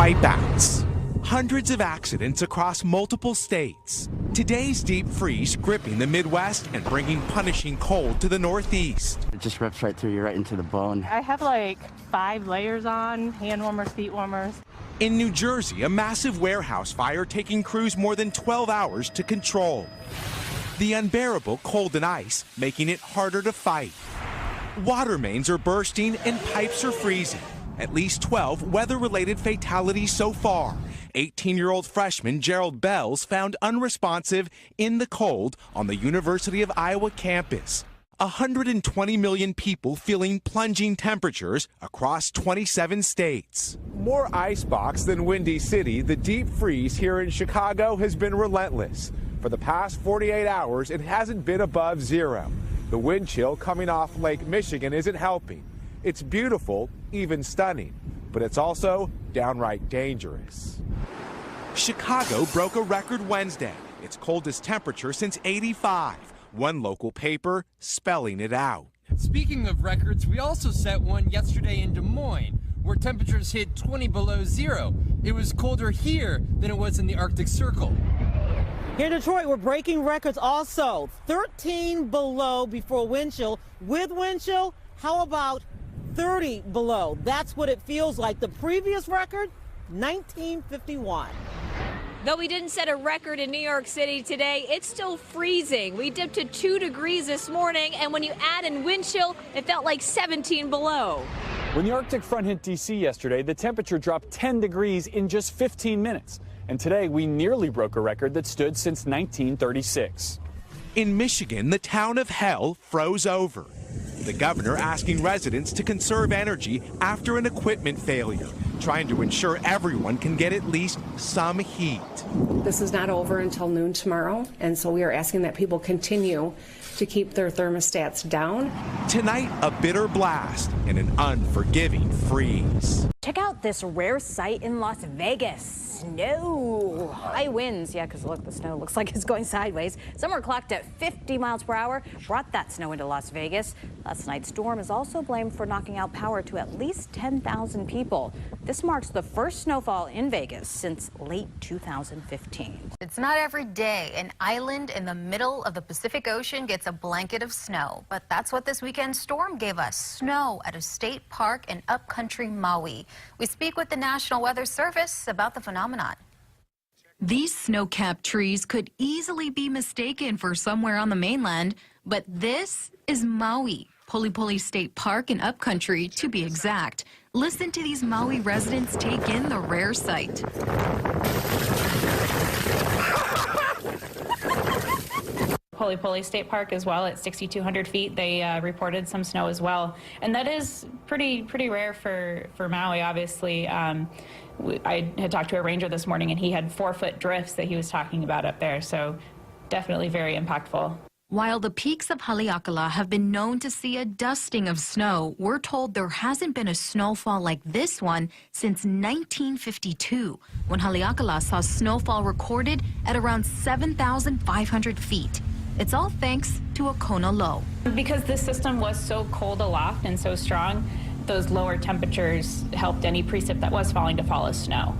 wipeouts. Hundreds of accidents across multiple states. Today's deep freeze gripping the Midwest and bringing punishing cold to the Northeast. It just rips right through you, right into the bone. I have like 5 layers on, hand warmers, feet warmers. In New Jersey, a massive warehouse fire taking crews more than 12 hours to control. The unbearable cold and ice making it harder to fight. Water mains are bursting and pipes are freezing. At least 12 weather-related fatalities so far. 18-year-old freshman Gerald Bells found unresponsive in the cold on the University of Iowa campus. 120 million people feeling plunging temperatures across 27 states. More icebox than Windy City, the deep freeze here in Chicago has been relentless. For the past 48 hours, it hasn't been above zero. The wind chill coming off Lake Michigan isn't helping. It's beautiful, even stunning, but it's also downright dangerous. Chicago broke a record Wednesday, its coldest temperature since '85. One local paper spelling it out. Speaking of records, we also set one yesterday in Des Moines, where temperatures hit 20 below zero. It was colder here than it was in the Arctic Circle. Here in Detroit, we're breaking records also. 13 below before wind chill. With wind chill, how about 30 below? That's what it feels like. The previous record, 1951. Though we didn't set a record in New York City today, it's still freezing. We dipped to 2 degrees this morning, and when you add in wind chill, it felt like 17 below. When the Arctic front hit D.C. yesterday, the temperature dropped 10 degrees in just 15 minutes. And today, we nearly broke a record that stood since 1936. In Michigan, the town of Hell froze over. The governor asking residents to conserve energy after an equipment failure, trying to ensure everyone can get at least some heat. This is not over until noon tomorrow, and so we are asking that people continue to keep their thermostats down. Tonight, a bitter blast and an unforgiving freeze. Check out this rare sight in Las Vegas. Snow. High winds. Yeah, because look, the snow looks like it's going sideways. Some were clocked at 50 miles per hour. Brought that snow into Las Vegas. Last night's storm is also blamed for knocking out power to at least 10,000 people. This marks the first snowfall in Vegas since late 2015. It's not every day an island in the middle of the Pacific Ocean gets a blanket of snow, but that's what this weekend's storm gave us. Snow at a state park in upcountry Maui. We speak with the National Weather Service about the phenomenon. These snow-capped trees could easily be mistaken for somewhere on the mainland, but this is Maui, Polipoli State Park in upcountry, to be exact. Listen to these Maui residents take in the rare sight. Polipoli State Park as well at 6,200 feet. They reported some snow as well, and that is pretty rare for Maui. Obviously, I had talked to a ranger this morning, and he had 4-foot drifts that he was talking about up there. So, definitely very impactful. While the peaks of Haleakala have been known to see a dusting of snow, we're told there hasn't been a snowfall like this one since 1952, when Haleakala saw snowfall recorded at around 7,500 feet. It's all thanks to a Kona low. Because this system was so cold aloft and so strong, those lower temperatures helped any precip that was falling to fall as snow.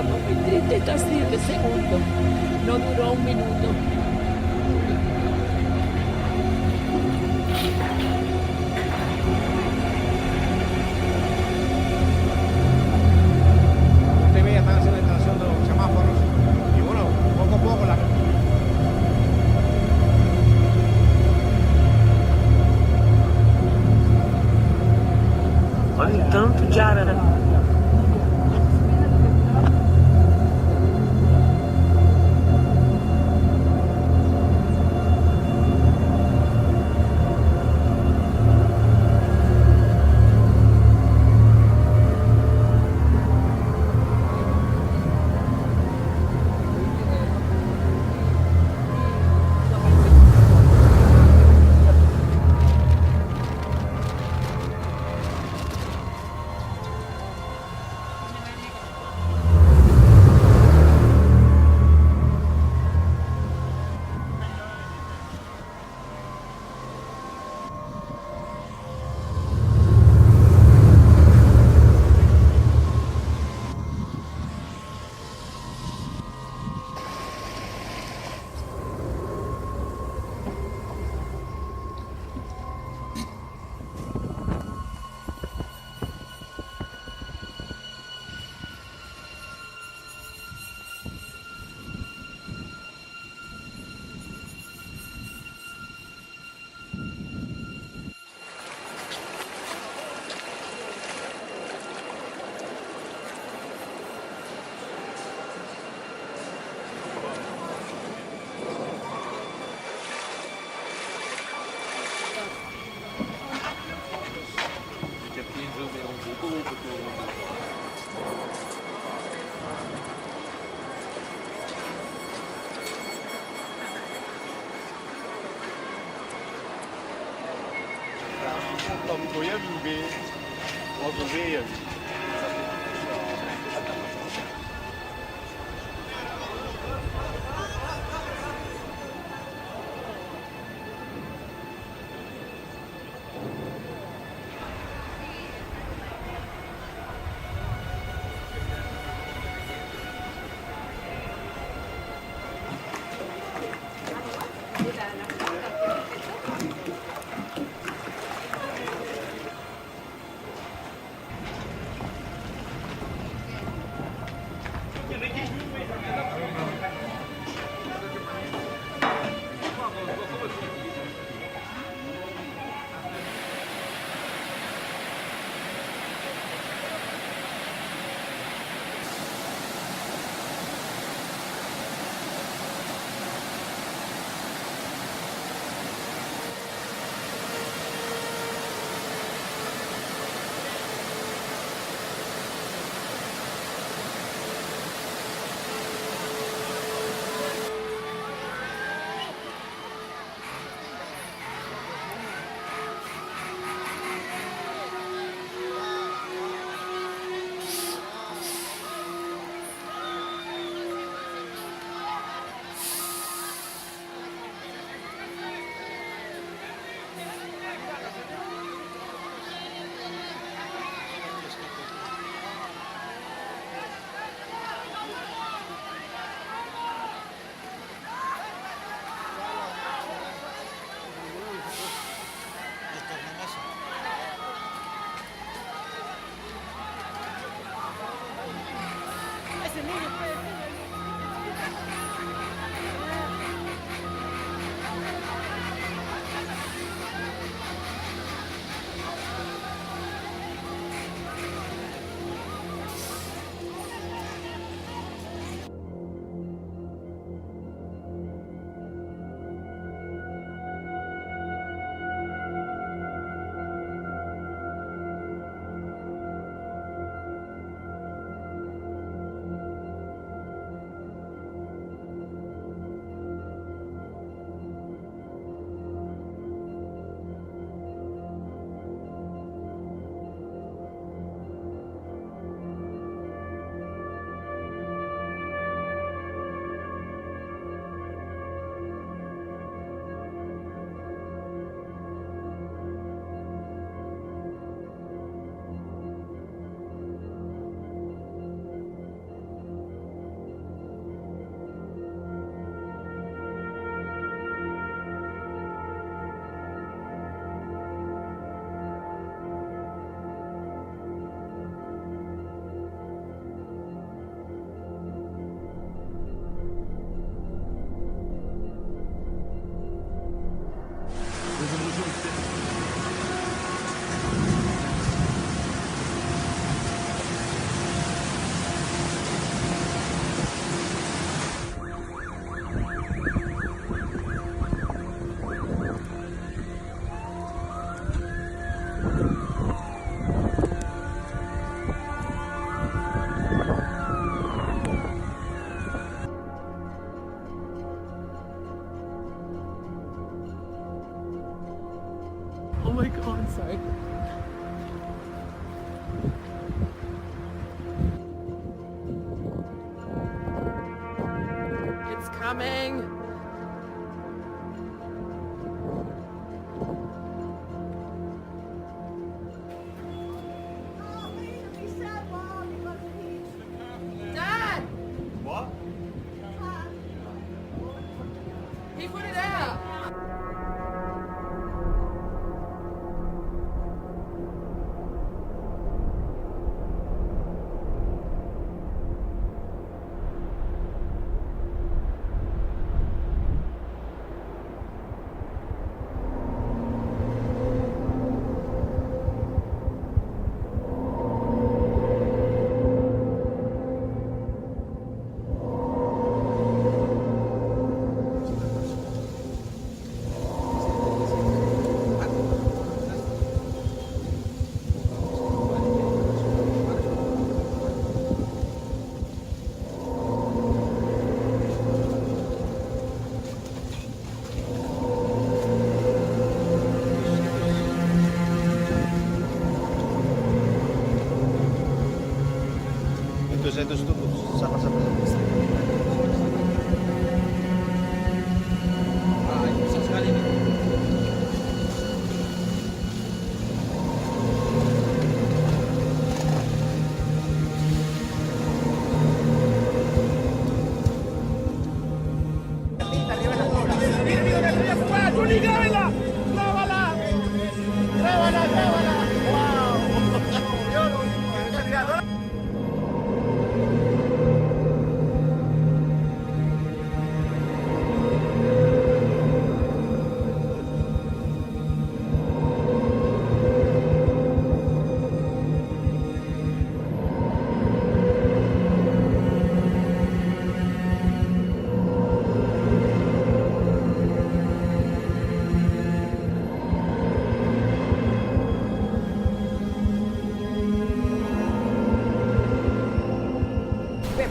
como en 37 segundos. No duró un minuto. Ustedes están haciendo la instalación de los semáforos y bueno, poco a poco la... Olha o tanto de arara. Tầm cuối em vì có cái coming. Dad! What? He put it out. Itu tutup sama-sama. Susah sekali nih.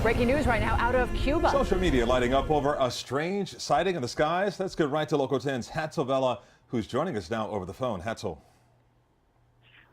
Breaking news right now out of Cuba. Social media lighting up over a strange sighting in the skies. Let's get right to Local 10's Hatzel Vela, who's joining us now over the phone. Hatzel.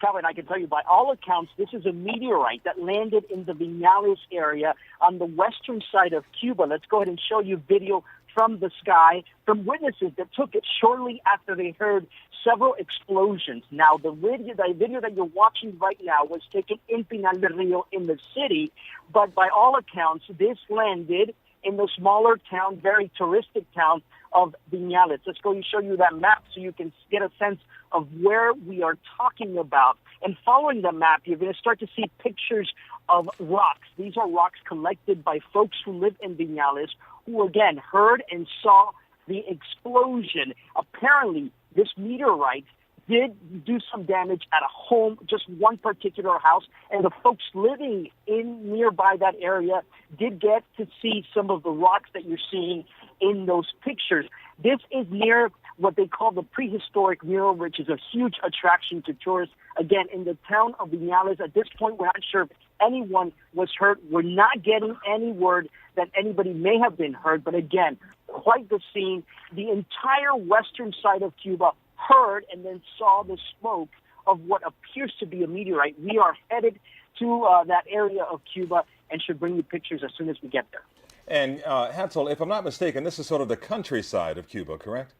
Calvin, I can tell you by all accounts, this is a meteorite that landed in the Viñales area on the western side of Cuba. Let's go ahead and show you video from the sky from witnesses that took it shortly after they heard several explosions. Now, the video that you're watching right now was taken in Pinal del Rio in the city, but by all accounts, this landed in the smaller town, very touristic town of Viñales. Let's go and show you that map so you can get a sense of where we are talking about. And following the map, you're going to start to see pictures of rocks. These are rocks collected by folks who live in Viñales who, again, heard and saw the explosion. Apparently, this meteorite did do some damage at a home, just one particular house, and the folks living in nearby that area did get to see some of the rocks that you're seeing in those pictures. This is near what they call the prehistoric mural, which is a huge attraction to tourists. Again, in the town of Viñales, at this point, we're not sure if anyone was hurt. We're not getting any word that anybody may have been hurt, but again, quite the scene. The entire western side of Cuba heard and then saw the smoke of what appears to be a meteorite. We are headed to that area of Cuba and should bring you pictures as soon as we get there. And Hatzel, if I'm not mistaken, this is sort of the countryside of Cuba, correct?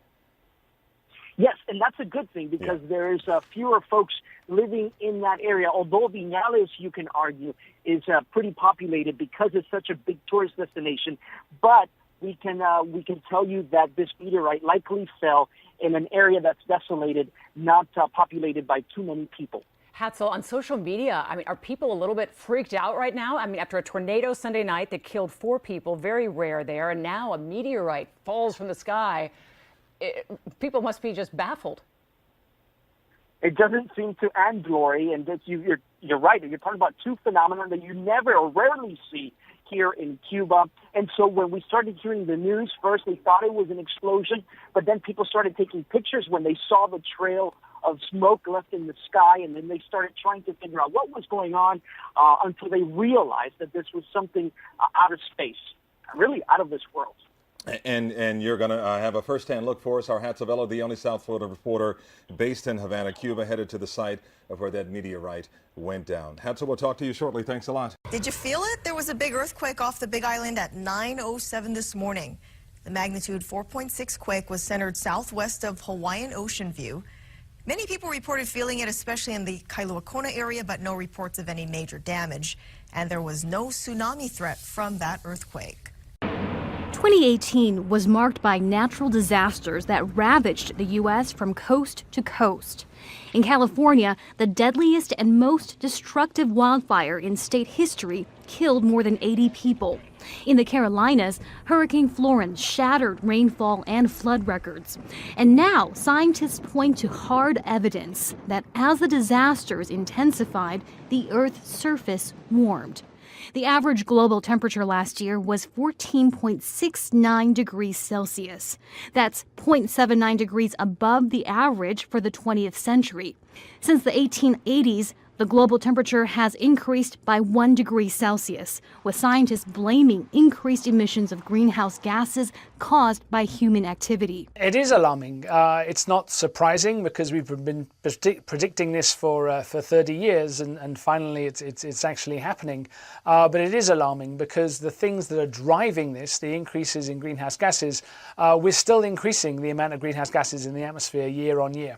Yes, and that's a good thing because there's fewer folks living in that area. Although Viñales, you can argue, is pretty populated because it's such a big tourist destination. But we can tell you that this meteorite likely fell in an area that's desolated, not populated by too many people. Hatzel, on social media, I mean, are people a little bit freaked out right now? I mean, after a tornado Sunday night that killed 4 people, very rare there, and now a meteorite falls from the sky. People must be just baffled. It doesn't seem to end, Glory, and you're right. You're talking about two phenomena that you never or rarely see here in Cuba. And so when we started hearing the news, first they thought it was an explosion, but then people started taking pictures when they saw the trail of smoke left in the sky, and then they started trying to figure out what was going on until they realized that this was something out of space, really out of this world. And you're going to have a first-hand look for us. Our Hatzel Vela, the only South Florida reporter based in Havana, Cuba, headed to the site of where that meteorite went down. Hatzel, we'll talk to you shortly. Thanks a lot. Did you feel it? There was a big earthquake off the Big Island at 9:07 this morning. The magnitude 4.6 quake was centered southwest of Hawaiian Ocean View. Many people reported feeling it, especially in the Kailua Kona area, but no reports of any major damage. And there was no tsunami threat from that earthquake. 2018 was marked by natural disasters that ravaged the U.S. from coast to coast. In California, the deadliest and most destructive wildfire in state history killed more than 80 people. In the Carolinas, Hurricane Florence shattered rainfall and flood records. And now, scientists point to hard evidence that as the disasters intensified, the Earth's surface warmed. The average global temperature last year was 14.69 degrees Celsius. That's 0.79 degrees above the average for the 20th century. Since the 1880s, the global temperature has increased by 1 degree Celsius, with scientists blaming increased emissions of greenhouse gases caused by human activity. It is alarming. It's not surprising because we've been predicting this for 30 years, and finally it's actually happening. But it is alarming because the things that are driving this, the increases in greenhouse gases, we're still increasing the amount of greenhouse gases in the atmosphere year on year.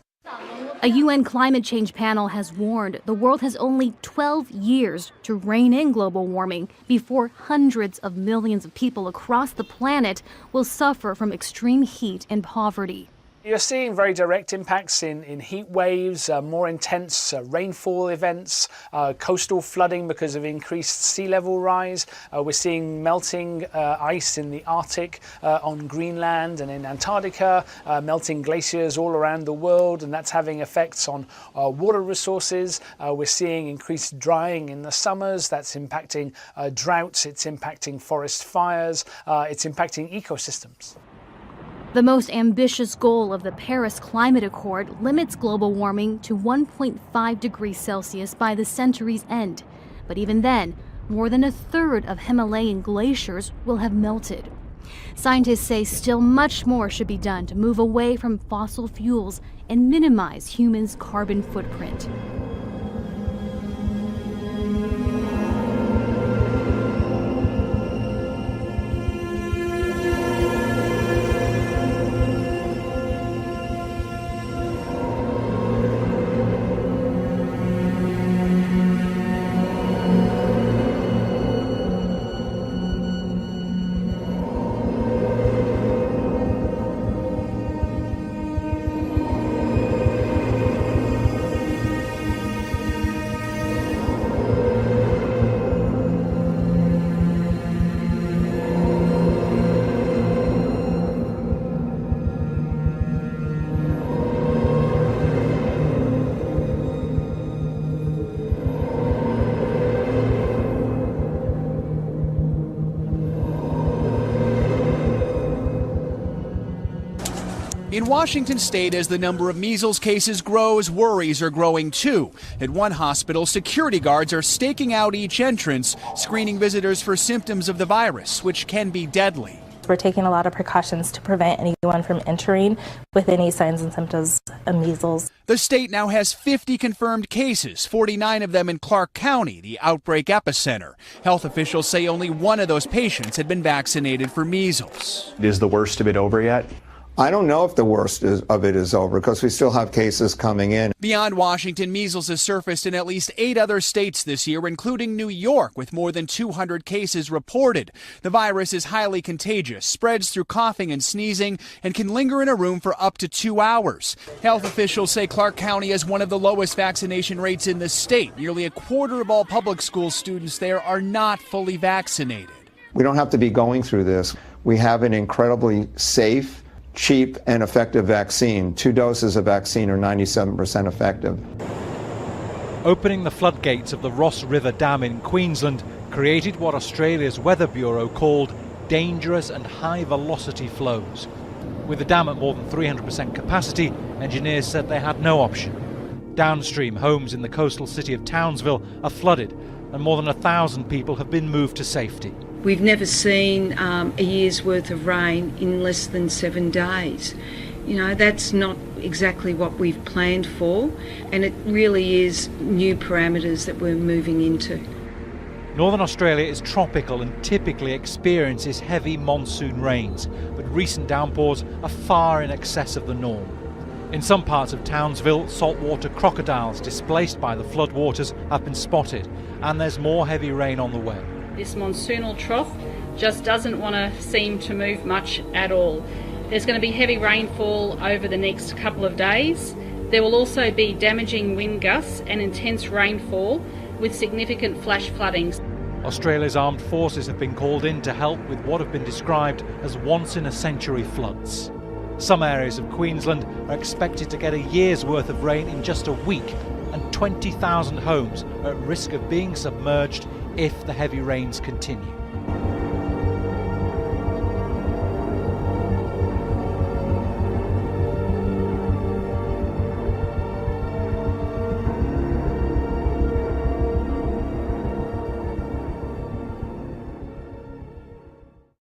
A UN climate change panel has warned the world has only 12 years to rein in global warming before hundreds of millions of people across the planet will suffer from extreme heat and poverty. You're seeing very direct impacts in heat waves, more intense rainfall events, coastal flooding because of increased sea level rise. We're seeing melting ice in the Arctic, on Greenland and in Antarctica, melting glaciers all around the world, and that's having effects on water resources. We're seeing increased drying in the summers. That's impacting droughts. It's impacting forest fires. It's impacting ecosystems. The most ambitious goal of the Paris Climate Accord limits global warming to 1.5 degrees Celsius by the century's end. But even then, more than a third of Himalayan glaciers will have melted. Scientists say still much more should be done to move away from fossil fuels and minimize humans' carbon footprint. In Washington state, as the number of measles cases grows, worries are growing too. At one hospital, security guards are staking out each entrance, screening visitors for symptoms of the virus, which can be deadly. We're taking a lot of precautions to prevent anyone from entering with any signs and symptoms of measles. The state now has 50 confirmed cases, 49 of them in Clark County, the outbreak epicenter. Health officials say only one of those patients had been vaccinated for measles. Is the worst of it over yet? I don't know if the worst of it is over because we still have cases coming in. Beyond Washington, measles has surfaced in at least 8 other states this year, including New York, with more than 200 cases reported. The virus is highly contagious, spreads through coughing and sneezing, and can linger in a room for up to 2 hours. Health officials say Clark County has one of the lowest vaccination rates in the state. Nearly a quarter of all public school students there are not fully vaccinated. We don't have to be going through this. We have an incredibly safe, cheap, and effective vaccine. 2 doses of vaccine are 97% effective. Opening the floodgates of the Ross River Dam in Queensland created what Australia's Weather Bureau called dangerous and high-velocity flows. With the dam at more than 300% capacity, engineers said they had no option. Downstream, homes in the coastal city of Townsville are flooded, and more than 1,000 people have been moved to safety. We've never seen a year's worth of rain in less than 7 days. You know, that's not exactly what we've planned for, and it really is new parameters that we're moving into. Northern Australia is tropical and typically experiences heavy monsoon rains, but recent downpours are far in excess of the norm. In some parts of Townsville, saltwater crocodiles displaced by the floodwaters have been spotted, and there's more heavy rain on the way. This monsoonal trough just doesn't want to seem to move much at all. There's going to be heavy rainfall over the next couple of days. There will also be damaging wind gusts and intense rainfall with significant flash floodings. Australia's armed forces have been called in to help with what have been described as once-in-a-century floods. Some areas of Queensland are expected to get a year's worth of rain in just a week, and 20,000 homes are at risk of being submerged if the heavy rains continue.